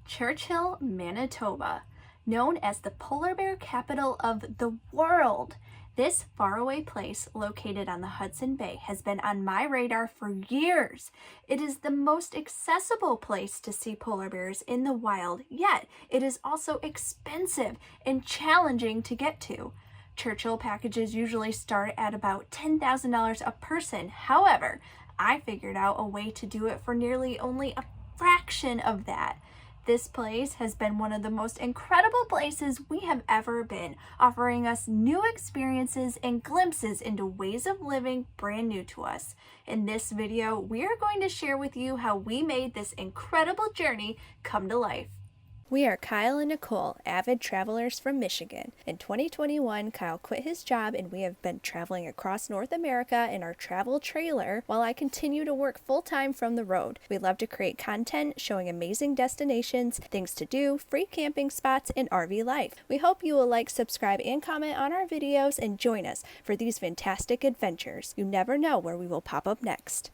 Churchill, Manitoba, known as the polar bear capital of the world. This faraway place, located on the Hudson Bay, has been on my radar for years. It is the most accessible place to see polar bears in the wild, yet it is also expensive and challenging to get to. Churchill packages usually start at about $10,000 a person. However, I figured out a way to do it for nearly only a fraction of that. This place has been one of the most incredible places we have ever been, offering us new experiences and glimpses into ways of living brand new to us. In this video, we are going to share with you how we made this incredible journey come to life. We are Kyle and Nicole, avid travelers from Michigan. In 2021, Kyle quit his job and we have been traveling across North America in our travel trailer while I continue to work full-time from the road. We love to create content showing amazing destinations, things to do, free camping spots, and RV life. We hope you will like, subscribe, and comment on our videos and join us for these fantastic adventures. You never know where we will pop up next.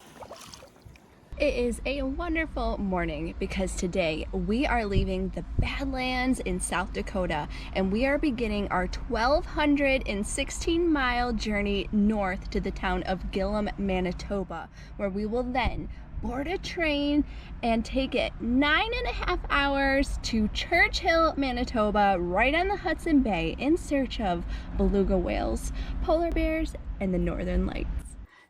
It is a wonderful morning because today we are leaving the Badlands in South Dakota and we are beginning our 1,216-mile journey north to the town of Gillam, Manitoba, where we will then board a train and take it 9.5 hours to Churchill, Manitoba, right on the Hudson Bay, in search of beluga whales, polar bears, and the northern lights.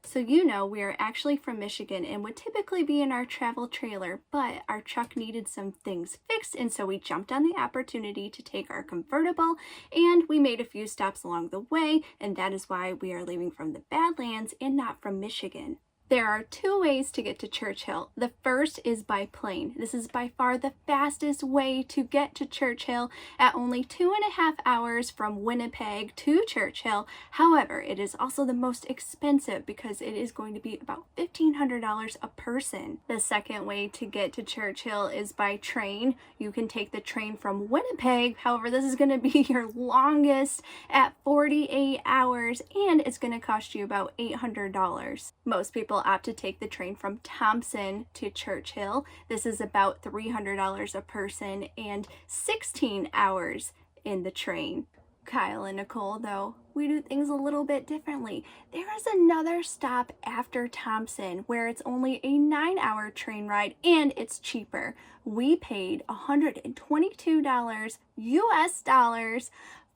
So you know we are actually from Michigan and would typically be in our travel trailer, but our truck needed some things fixed, and so we jumped on the opportunity to take our convertible, and we made a few stops along the way, and that is why we are leaving from the Badlands and not from Michigan. There are two ways to get to Churchill. The first is by plane. This is by far the fastest way to get to Churchill at only 2.5 hours from Winnipeg to Churchill. However, it is also the most expensive because it is going to be about $1,500 a person. The second way to get to Churchill is by train. You can take the train from Winnipeg. However, this is going to be your longest at 48 hours and it's going to cost you about $800. Most people opt to take the train from Thompson to Churchill. This is about $300 a person and 16 hours in the train. Kyle and Nicole, though, we do things a little bit differently. There is another stop after Thompson where it's only a 9-hour train ride and it's cheaper. We paid $122 US dollars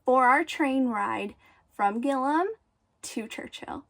for our train ride from Gillam to Churchill.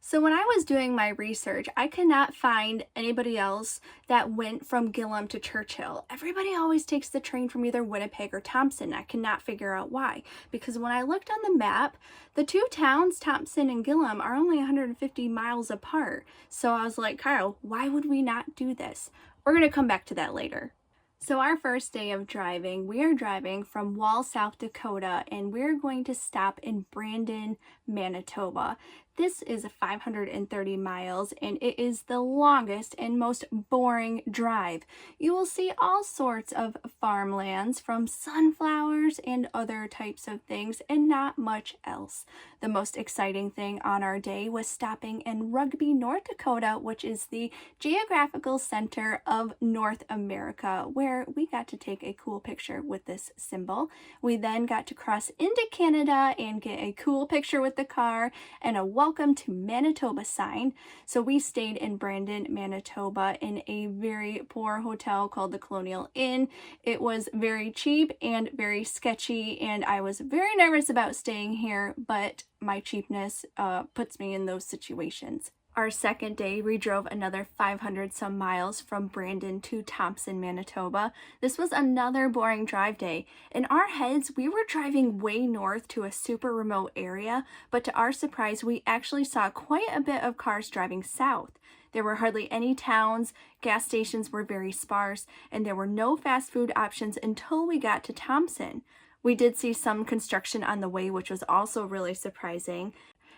So when I was doing my research, I could not find anybody else that went from Gillam to Churchill. Everybody always takes the train from either Winnipeg or Thompson. I could not figure out why. Because when I looked on the map, the two towns, Thompson and Gillam, are only 150 miles apart. So I was like, Kyle, why would we not do this? We're going to come back to that later. So our first day of driving, we are driving from Wall, South Dakota, and we're going to stop in Brandon, Manitoba. This is 530 miles, and it is the longest and most boring drive. You will see all sorts of farmlands, from sunflowers and other types of things, and not much else. The most exciting thing on our day was stopping in Rugby, North Dakota, which is the geographical center of North America, where we got to take a cool picture with this symbol. We then got to cross into Canada and get a cool picture with the car and a welcome to Manitoba sign. So we stayed in Brandon, Manitoba in a very poor hotel called the Colonial Inn. It was very cheap and very sketchy, and I was very nervous about staying here, but my cheapness puts me in those situations. Our second day, we drove another 500 some miles from Brandon to Thompson, Manitoba. This was another boring drive day. In our heads, we were driving way north to a super remote area, but to our surprise, we actually saw quite a bit of cars driving south. There were hardly any towns, gas stations were very sparse, and there were no fast food options until we got to Thompson. We did see some construction on the way, which was also really surprising.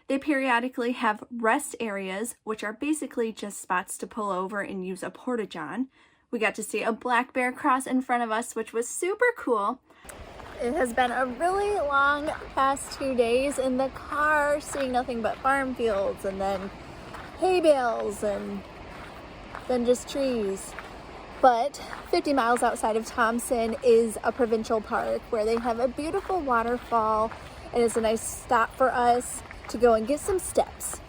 They periodically have rest areas, which are basically just spots to pull over and use a porta-john. We got to see a black bear cross in front of us, which was super cool. It has been a really long past 2 days in the car, seeing nothing but farm fields and then hay bales and then just trees. But 50 miles outside of Thompson is a provincial park where they have a beautiful waterfall, and it's a nice stop for us to go and get some steps.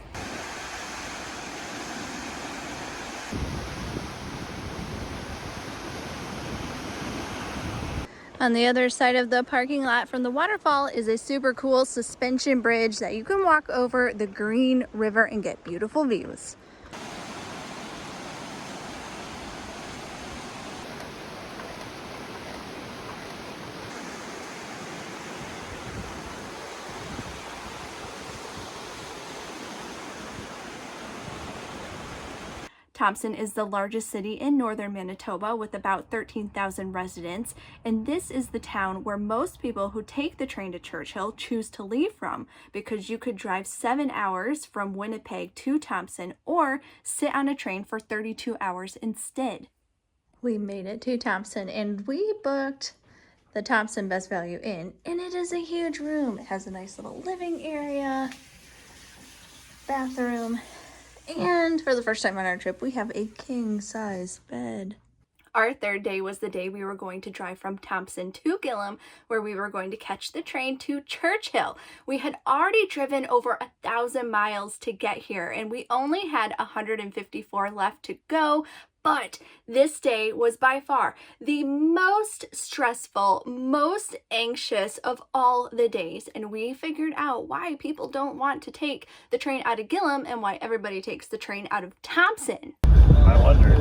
On the other side of the parking lot from the waterfall is a super cool suspension bridge that you can walk over the Green River and get beautiful views. Thompson is the largest city in northern Manitoba with about 13,000 residents, and this is the town where most people who take the train to Churchill choose to leave from, because you could drive 7 hours from Winnipeg to Thompson or sit on a train for 32 hours instead. We made it to Thompson and we booked the Thompson Best Value Inn, and it is a huge room. It has a nice little living area, bathroom, and for the first time on our trip, we have a king-size bed. Our third day was the day we were going to drive from Thompson to Gillam, where we were going to catch the train to Churchill. We had already driven over 1,000 miles to get here, and we only had 154 left to go. But this day was by far the most stressful, most anxious of all the days. And we figured out why people don't want to take the train out of Gillam and why everybody takes the train out of Thompson. I wonder.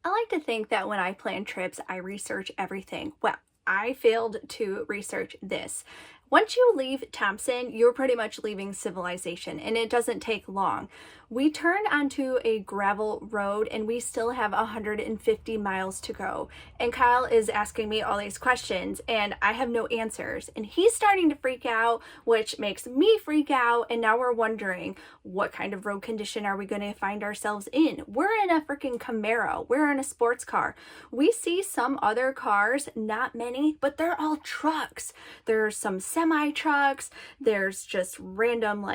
I like to think that when I plan trips, I research everything. Well, I failed to research this. Once you leave Thompson, you're pretty much leaving civilization, and it doesn't take long. We turned onto a gravel road and we still have 150 miles to go. And Kyle is asking me all these questions and I have no answers. And he's starting to freak out, which makes me freak out. And now we're wondering, what kind of road condition are we going to find ourselves in? We're in a freaking Camaro. We're in a sports car. We see some other cars, not many, but they're all trucks. There's some semi trucks. There's just random,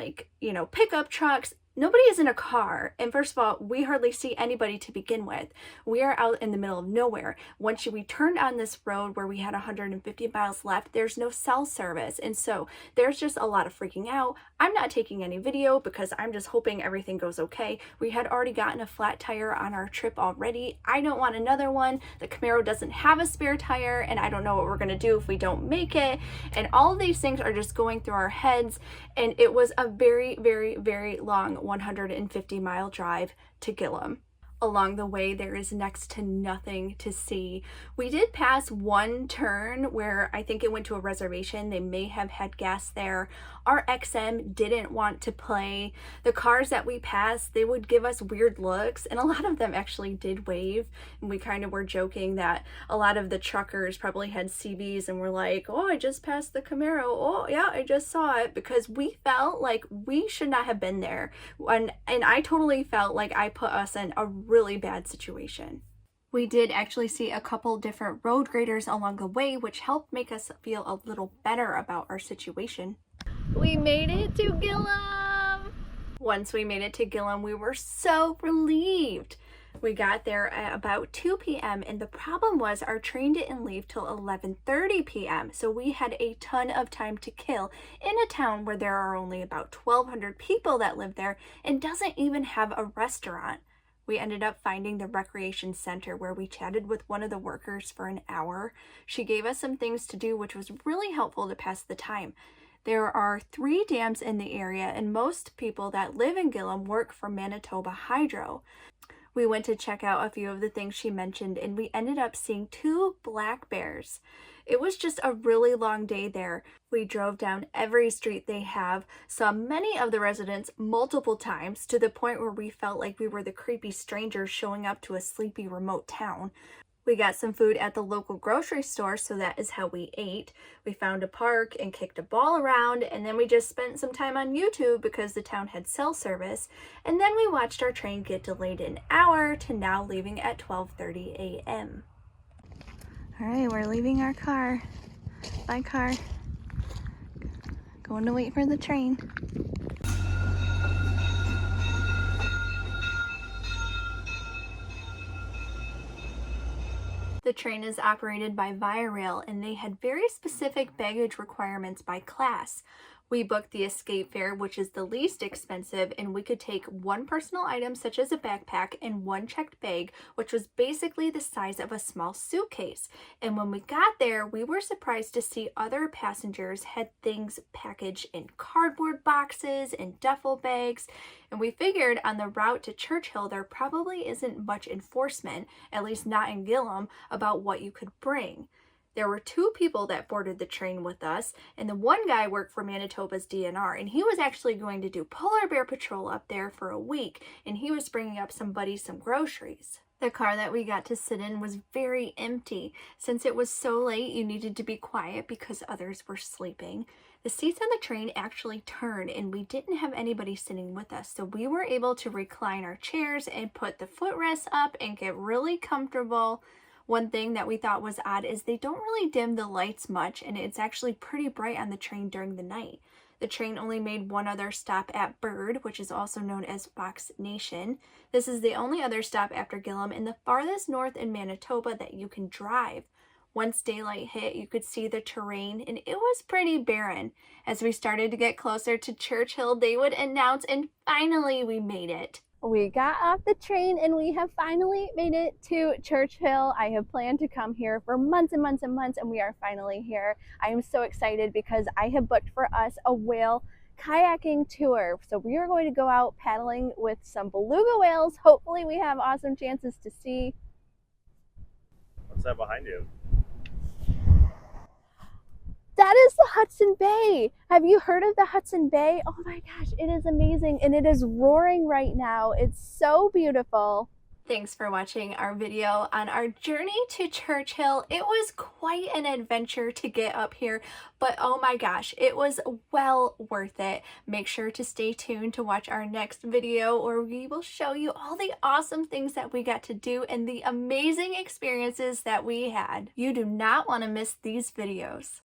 pickup trucks. Nobody is in a car, and first of all, we hardly see anybody to begin with. We are out in the middle of nowhere. Once we turned on this road where we had 150 miles left, there's no cell service, and so there's just a lot of freaking out. I'm not taking any video because I'm just hoping everything goes okay. We had already gotten a flat tire on our trip already. I don't want another one. The Camaro doesn't have a spare tire, and I don't know what we're going to do if we don't make it, and all of these things are just going through our heads, and it was a very, very, very long 150-mile drive to Gillam. Along the way, there is next to nothing to see. We did pass one turn where I think it went to a reservation. They may have had gas there. Our XM didn't want to play. The cars that we passed, they would give us weird looks, and a lot of them actually did wave. And we kind of were joking that a lot of the truckers probably had CBs and were like, oh, I just passed the Camaro. Oh, yeah, I just saw it, because we felt like we should not have been there. And I totally felt like I put us in a really bad situation. We did actually see a couple different road graders along the way, which helped make us feel a little better about our situation. We made it to Gillam! Once we made it to Gillam, we were so relieved. We got there at about 2 p.m. and the problem was our train didn't leave till 11:30 p.m. So we had a ton of time to kill in a town where there are only about 1,200 people that live there and doesn't even have a restaurant. We ended up finding the recreation center where we chatted with one of the workers for an hour. She gave us some things to do, which was really helpful to pass the time. There are 3 dams in the area, and most people that live in Gillam work for Manitoba Hydro. We went to check out a few of the things she mentioned, and we ended up seeing 2 black bears. It was just a really long day there. We drove down every street they have, saw many of the residents multiple times, to the point where we felt like we were the creepy strangers showing up to a sleepy remote town. We got some food at the local grocery store, so that is how we ate. We found a park and kicked a ball around, and then we just spent some time on YouTube because the town had cell service. And then we watched our train get delayed an hour to now leaving at 12:30 a.m. All right, we're leaving our car. Bye, car. Going to wait for the train. The train is operated by Via Rail, and they had very specific baggage requirements by class. We booked the escape fare, which is the least expensive, and we could take one personal item such as a backpack and one checked bag, which was basically the size of a small suitcase. And when we got there, we were surprised to see other passengers had things packaged in cardboard boxes and duffel bags. And we figured on the route to Churchill, there probably isn't much enforcement, at least not in Gillam, about what you could bring. There were 2 people that boarded the train with us, and the one guy worked for Manitoba's DNR, and he was actually going to do polar bear patrol up there for a week, and he was bringing up some buddies some groceries. The car that we got to sit in was very empty. Since it was so late, you needed to be quiet because others were sleeping. The seats on the train actually turned, and we didn't have anybody sitting with us, so we were able to recline our chairs and put the footrests up and get really comfortable. One thing that we thought was odd is they don't really dim the lights much, and it's actually pretty bright on the train during the night. The train only made one other stop at Bird, which is also known as Fox Nation. This is the only other stop after Gillam and the farthest north in Manitoba that you can drive. Once daylight hit, you could see the terrain, and it was pretty barren. As we started to get closer to Churchill, they would announce, and finally we made it. We got off the train and we have finally made it to Churchill. I have planned to come here for months and months and months, and we are finally here. I am so excited because I have booked for us a whale kayaking tour. So we are going to go out paddling with some beluga whales. Hopefully we have awesome chances to see. What's that behind you? That is the Hudson Bay. Have you heard of the Hudson Bay? Oh my gosh, it is amazing, and it is roaring right now. It's so beautiful. Thanks for watching our video on our journey to Churchill. It was quite an adventure to get up here, but oh my gosh, it was well worth it. Make sure to stay tuned to watch our next video, where we will show you all the awesome things that we got to do and the amazing experiences that we had. You do not want to miss these videos.